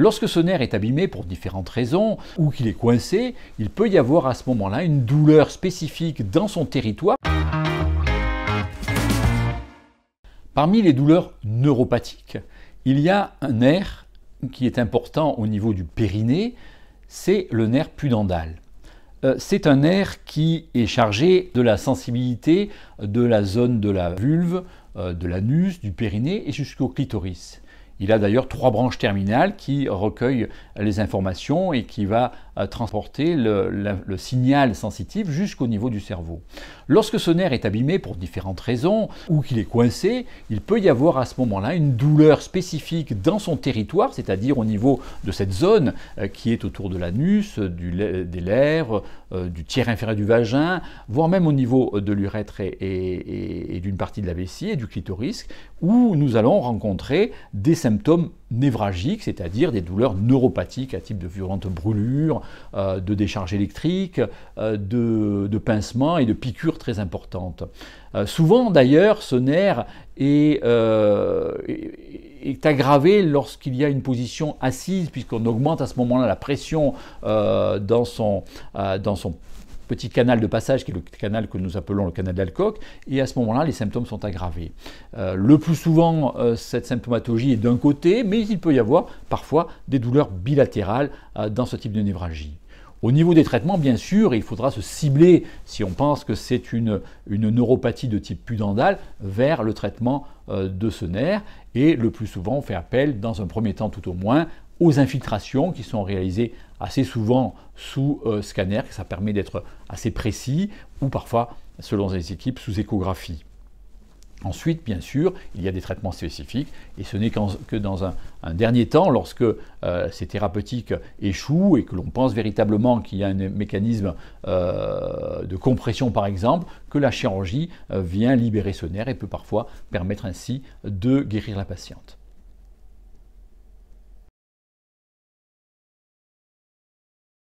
Lorsque ce nerf est abîmé pour différentes raisons ou qu'il est coincé, il peut y avoir à ce moment-là une douleur spécifique dans son territoire. Parmi les douleurs neuropathiques, il y a un nerf qui est important au niveau du périnée, c'est le nerf pudendal. C'est un nerf qui est chargé de la sensibilité de la zone de la vulve, de l'anus, du périnée et jusqu'au clitoris. Il a d'ailleurs 3 branches terminales qui recueillent les informations et qui va transporter le signal sensitif jusqu'au niveau du cerveau. Lorsque ce nerf est abîmé pour différentes raisons ou qu'il est coincé, il peut y avoir à ce moment-là une douleur spécifique dans son territoire, c'est-à-dire au niveau de cette zone qui est autour de l'anus, des lèvres, du tiers inférieur du vagin, voire même au niveau de l'urètre et d'une partie de la vessie et du clitoris, où nous allons rencontrer des symptômes névralgiques, c'est-à-dire des douleurs neuropathiques à type de violentes brûlures, de décharges électriques, de pincements et de piqûres très importantes. Souvent d'ailleurs, ce nerf est aggravé lorsqu'il y a une position assise, puisqu'on augmente à ce moment-là la pression dans son petit canal de passage, qui est le canal que nous appelons le canal d'Alcock, et à ce moment-là, les symptômes sont aggravés. Le plus souvent, cette symptomatologie est d'un côté, mais il peut y avoir parfois des douleurs bilatérales dans ce type de névralgie. Au niveau des traitements, bien sûr, il faudra se cibler, si on pense que c'est une neuropathie de type pudendal, vers le traitement de ce nerf, et le plus souvent, on fait appel, dans un premier temps tout au moins, aux infiltrations qui sont réalisées assez souvent sous scanner, ça permet d'être assez précis, ou parfois, selon les équipes, sous échographie. Ensuite, bien sûr, il y a des traitements spécifiques, et ce n'est que dans un dernier temps, lorsque ces thérapeutiques échouent et que l'on pense véritablement qu'il y a un mécanisme de compression, par exemple, que la chirurgie vient libérer ce nerf et peut parfois permettre ainsi de guérir la patiente.